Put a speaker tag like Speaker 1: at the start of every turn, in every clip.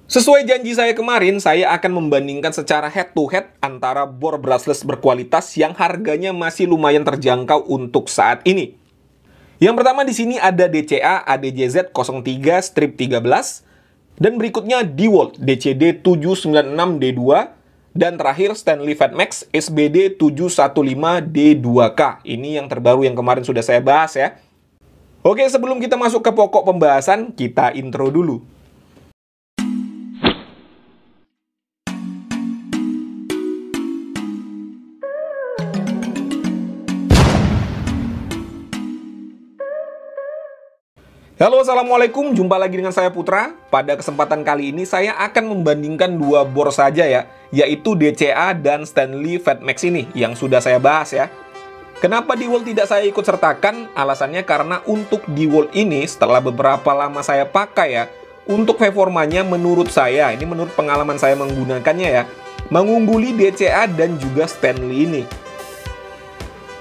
Speaker 1: Sesuai janji saya kemarin, saya akan membandingkan secara head to head antara bor brushless berkualitas yang harganya masih lumayan terjangkau untuk saat ini. Yang pertama di sini ada DCA ADJZ03-13 dan berikutnya DeWalt DCD796D2 dan terakhir Stanley Fatmax SBD715D2K. Ini yang terbaru yang kemarin sudah saya bahas ya. Oke, sebelum kita masuk ke pokok pembahasan, kita intro dulu. Halo, Assalamualaikum. Jumpa lagi dengan saya Putra. Pada kesempatan kali ini saya akan membandingkan dua bor saja ya, yaitu DCA dan Stanley Fatmax ini yang sudah saya bahas ya. Kenapa DeWalt tidak saya ikut sertakan? Alasannya karena untuk DeWalt ini setelah beberapa lama saya pakai ya, untuk performanya menurut saya, ini menurut pengalaman saya menggunakannya ya, mengungguli DCA dan juga Stanley ini.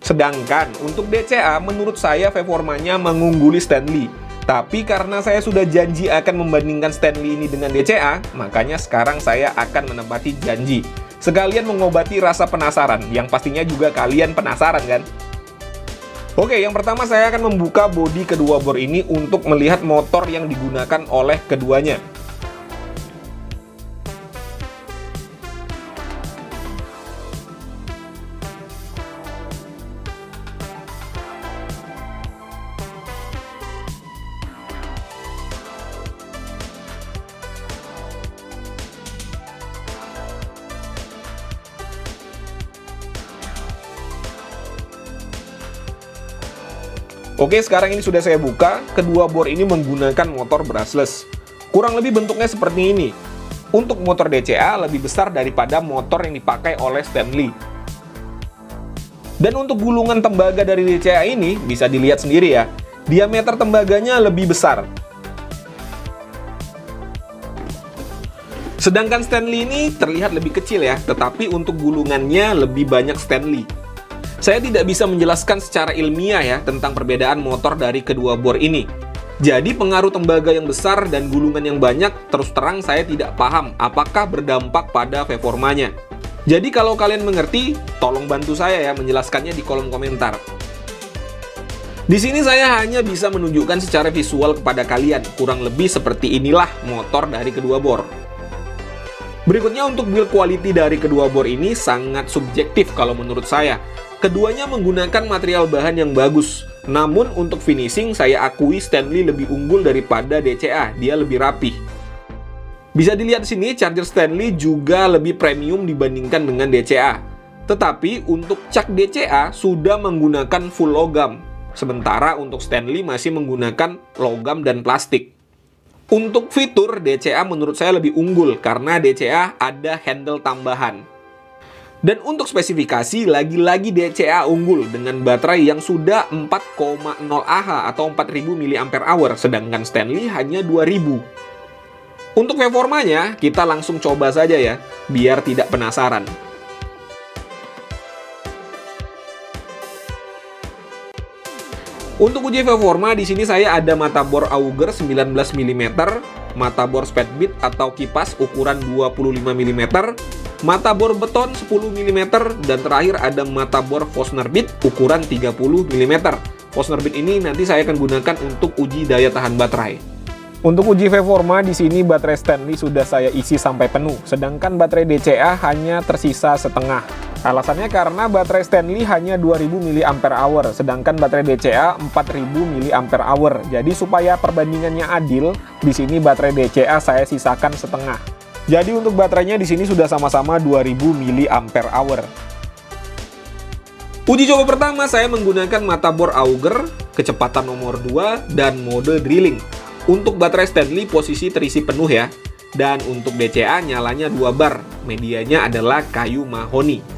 Speaker 1: Sedangkan untuk DCA menurut saya performanya mengungguli Stanley. Tapi karena saya sudah janji akan membandingkan Stanley ini dengan DCA, makanya sekarang saya akan menepati janji. Sekalian mengobati rasa penasaran, yang pastinya juga kalian penasaran kan? Oke, yang pertama saya akan membuka bodi kedua bor ini untuk melihat motor yang digunakan oleh keduanya. Oke, sekarang ini sudah saya buka. Kedua bor ini menggunakan motor brushless. Kurang lebih bentuknya seperti ini. Untuk motor DCA lebih besar daripada motor yang dipakai oleh Stanley. Dan untuk gulungan tembaga dari DCA ini bisa dilihat sendiri ya. Diameter tembaganya lebih besar. Sedangkan Stanley ini terlihat lebih kecil ya, tetapi untuk gulungannya lebih banyak Stanley. Saya tidak bisa menjelaskan secara ilmiah ya tentang perbedaan motor dari kedua bor ini. Jadi pengaruh tembaga yang besar dan gulungan yang banyak terus terang saya tidak paham apakah berdampak pada performanya. Jadi kalau kalian mengerti, tolong bantu saya ya menjelaskannya di kolom komentar. Di sini saya hanya bisa menunjukkan secara visual kepada kalian, kurang lebih seperti inilah motor dari kedua bor. Berikutnya untuk build quality dari kedua bor ini sangat subjektif kalau menurut saya. Keduanya menggunakan material bahan yang bagus. Namun untuk finishing saya akui Stanley lebih unggul daripada DCA, dia lebih rapih. Bisa dilihat di sini charger Stanley juga lebih premium dibandingkan dengan DCA. Tetapi untuk cak DCA sudah menggunakan full logam. Sementara untuk Stanley masih menggunakan logam dan plastik. Untuk fitur, DCA menurut saya lebih unggul karena DCA ada handle tambahan. Dan untuk spesifikasi, lagi-lagi DCA unggul dengan baterai yang sudah 4,0 Ah atau 4000 mAh, sedangkan Stanley hanya 2000. Untuk performanya, kita langsung coba saja ya, biar tidak penasaran. Untuk uji performa, di sini saya ada mata bor auger 19 mm, mata bor speedbit atau kipas ukuran 25 mm, mata bor beton 10 mm, dan terakhir ada mata bor Forstner bit ukuran 30 mm. Forstner bit ini nanti saya akan gunakan untuk uji daya tahan baterai. Untuk uji performa di sini baterai Stanley sudah saya isi sampai penuh, sedangkan baterai DCA hanya tersisa setengah. Alasannya karena baterai Stanley hanya 2000 mAh, sedangkan baterai DCA 4000 mAh. Jadi supaya perbandingannya adil, di sini baterai DCA saya sisakan setengah. Jadi untuk baterainya di sini sudah sama-sama 2000 mAh. Uji coba pertama saya menggunakan mata bor auger, kecepatan nomor 2, dan mode drilling. Untuk baterai Stanley posisi terisi penuh ya. Dan untuk DCA nyalanya 2 bar, medianya adalah kayu mahoni.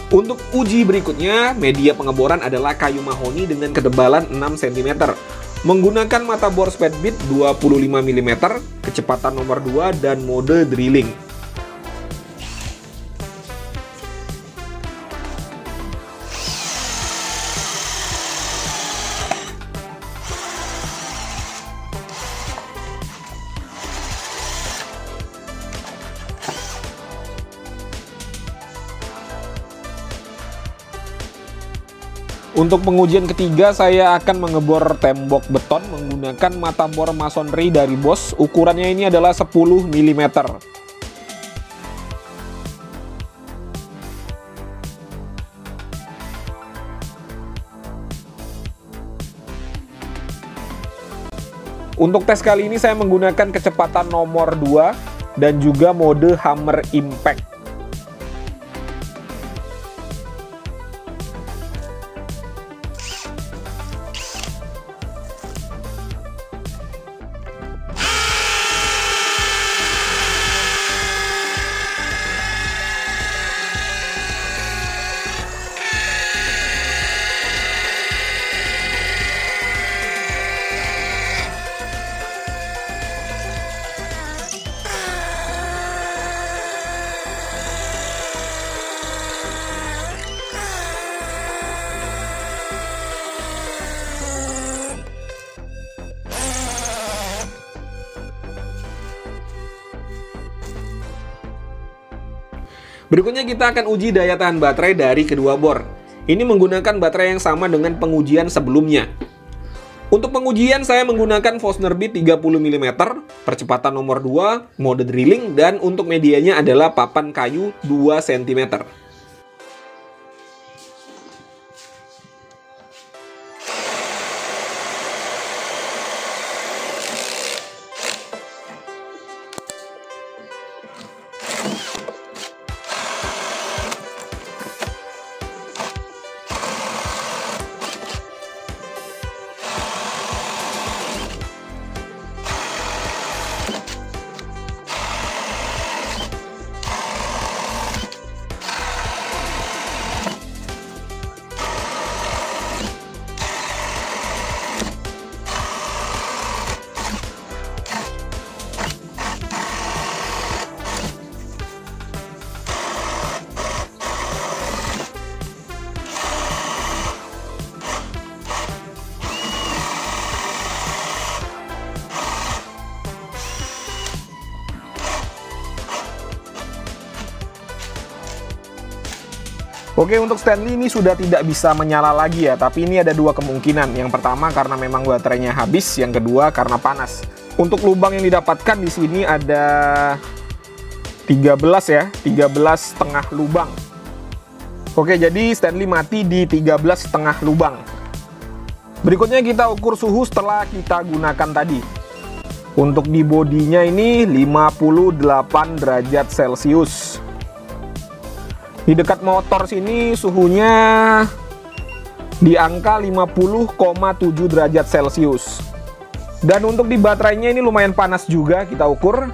Speaker 1: Untuk uji berikutnya, media pengeboran adalah kayu mahoni dengan ketebalan 6 cm. Menggunakan mata bor Speedbit 25 mm, kecepatan nomor 2, dan mode drilling. Untuk pengujian ketiga, saya akan mengebor tembok beton menggunakan mata bor masonry dari Bosch. Ukurannya ini adalah 10 mm. Untuk tes kali ini saya menggunakan kecepatan nomor 2 dan juga mode hammer impact. Berikutnya kita akan uji daya tahan baterai dari kedua bor. Ini menggunakan baterai yang sama dengan pengujian sebelumnya. Untuk pengujian saya menggunakan Forstner Bit 30 mm, percepatan nomor 2, mode drilling, dan untuk medianya adalah papan kayu 2 cm. Oke, untuk Stanley ini sudah tidak bisa menyala lagi ya, tapi ini ada dua kemungkinan. Yang pertama karena memang baterainya habis, yang kedua karena panas. Untuk lubang yang didapatkan di sini ada 13 ya, 13,5 lubang. Oke, jadi Stanley mati di 13,5 lubang. Berikutnya kita ukur suhu setelah kita gunakan tadi. Untuk di bodinya ini 58 derajat Celcius. Di dekat motor sini suhunya di angka 50,7 derajat Celcius. Dan untuk di baterainya ini lumayan panas juga, kita ukur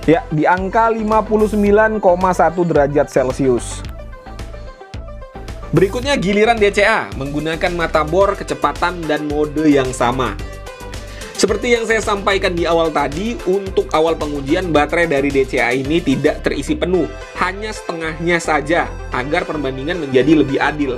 Speaker 1: ya di angka 59,1 derajat Celcius. Berikutnya giliran DCA menggunakan mata bor, kecepatan, dan mode yang sama. Seperti yang saya sampaikan di awal tadi, untuk awal pengujian baterai dari DCA ini tidak terisi penuh, hanya setengahnya saja, agar perbandingan menjadi lebih adil.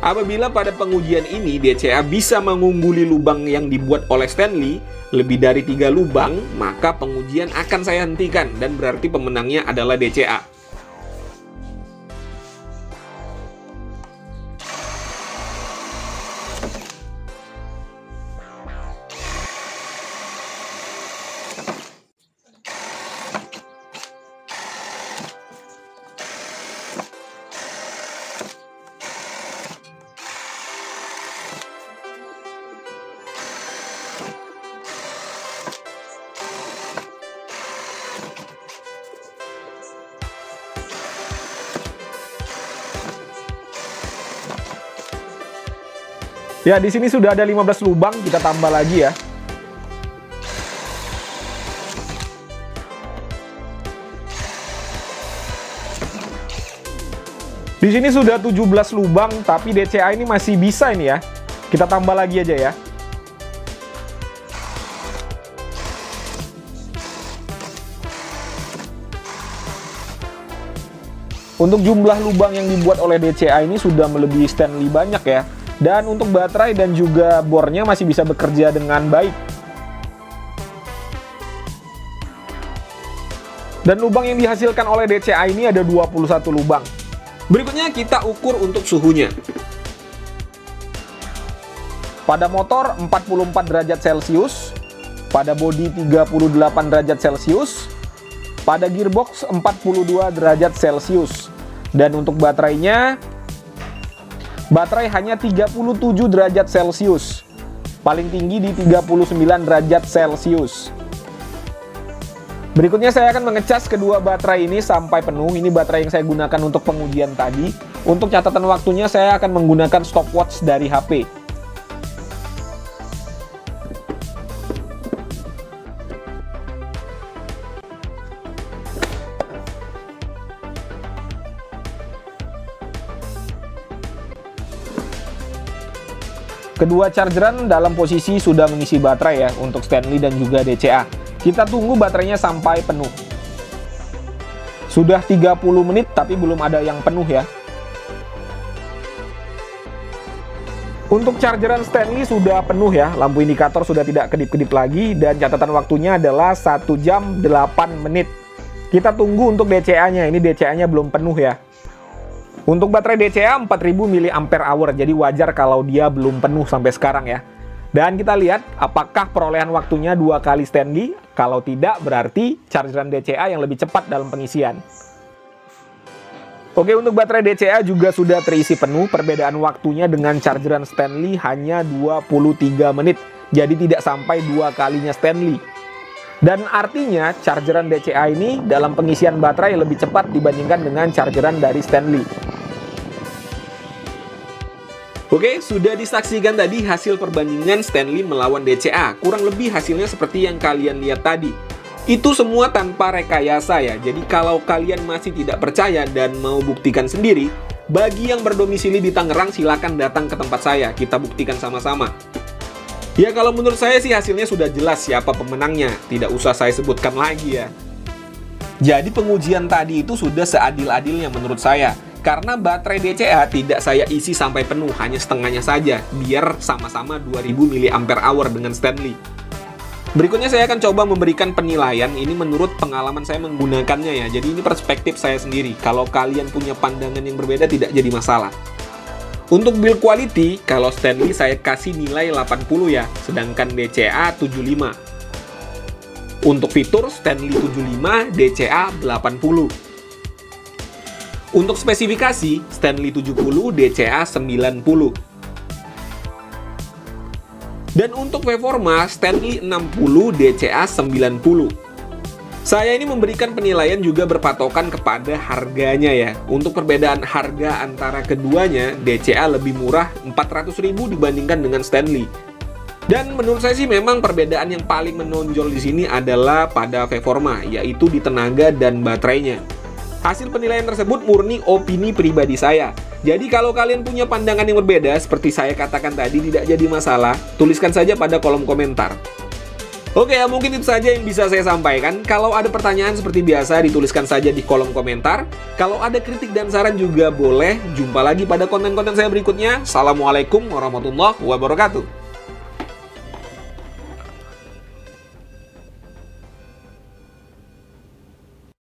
Speaker 1: Apabila pada pengujian ini DCA bisa mengungguli lubang yang dibuat oleh Stanley, lebih dari 3 lubang, maka pengujian akan saya hentikan, dan berarti pemenangnya adalah DCA. Ya, di sini sudah ada 15 lubang, kita tambah lagi ya. Di sini sudah 17 lubang, tapi DCA ini masih bisa ini ya. Kita tambah lagi aja ya. Untuk jumlah lubang yang dibuat oleh DCA ini sudah melebihi Stanley banyak ya. Dan untuk baterai dan juga bornya masih bisa bekerja dengan baik. Dan lubang yang dihasilkan oleh DCA ini ada 21 lubang. Berikutnya kita ukur untuk suhunya. Pada motor 44 derajat Celcius, pada bodi 38 derajat Celcius, pada gearbox 42 derajat Celcius. Dan untuk baterainya, baterai hanya 37 derajat Celcius. Paling tinggi di 39 derajat Celcius. Berikutnya saya akan mengecas kedua baterai ini sampai penuh. Ini baterai yang saya gunakan untuk pengujian tadi. Untuk catatan waktunya saya akan menggunakan stopwatch dari HP. Kedua chargeran dalam posisi sudah mengisi baterai ya untuk Stanley dan juga DCA. Kita tunggu baterainya sampai penuh. Sudah 30 menit tapi belum ada yang penuh ya. Untuk chargeran Stanley sudah penuh ya, lampu indikator sudah tidak kedip-kedip lagi dan catatan waktunya adalah 1 jam 8 menit. Kita tunggu untuk DCA-nya, ini DCA-nya belum penuh ya. Untuk baterai DCA 4000 mAh, jadi wajar kalau dia belum penuh sampai sekarang ya. Dan kita lihat apakah perolehan waktunya 2 kali Stanley. Kalau tidak berarti chargeran DCA yang lebih cepat dalam pengisian. Oke, untuk baterai DCA juga sudah terisi penuh. Perbedaan waktunya dengan chargeran Stanley hanya 23 menit. Jadi tidak sampai 2 kalinya Stanley. Dan artinya chargeran DCA ini dalam pengisian baterai lebih cepat dibandingkan dengan chargeran dari Stanley. Oke, sudah disaksikan tadi hasil perbandingan Stanley melawan DCA. Kurang lebih hasilnya seperti yang kalian lihat tadi. Itu semua tanpa rekayasa ya. Jadi kalau kalian masih tidak percaya dan mau buktikan sendiri, bagi yang berdomisili di Tangerang silakan datang ke tempat saya. Kita buktikan sama-sama. Ya kalau menurut saya sih hasilnya sudah jelas siapa pemenangnya. Tidak usah saya sebutkan lagi ya. Jadi pengujian tadi itu sudah seadil-adilnya menurut saya. Karena baterai DCA tidak saya isi sampai penuh, hanya setengahnya saja, biar sama-sama 2000 mAh dengan Stanley. Berikutnya saya akan coba memberikan penilaian, ini menurut pengalaman saya menggunakannya ya, jadi ini perspektif saya sendiri. Kalau kalian punya pandangan yang berbeda tidak jadi masalah. Untuk build quality, kalau Stanley saya kasih nilai 80 ya, sedangkan DCA 75. Untuk fitur, Stanley 75, DCA 80. Untuk spesifikasi, Stanley 70, DCA 90. Dan untuk performa, Stanley 60, DCA 90. Saya ini memberikan penilaian juga berpatokan kepada harganya ya. Untuk perbedaan harga antara keduanya, DCA lebih murah 400.000 dibandingkan dengan Stanley. Dan menurut saya sih memang perbedaan yang paling menonjol di sini adalah pada performa, yaitu di tenaga dan baterainya. Hasil penilaian tersebut murni opini pribadi saya. Jadi kalau kalian punya pandangan yang berbeda, seperti saya katakan tadi, tidak jadi masalah. Tuliskan saja pada kolom komentar. Oke ya, mungkin itu saja yang bisa saya sampaikan. Kalau ada pertanyaan seperti biasa, dituliskan saja di kolom komentar. Kalau ada kritik dan saran juga boleh. Jumpa lagi pada konten-konten saya berikutnya. Assalamualaikum warahmatullahi wabarakatuh.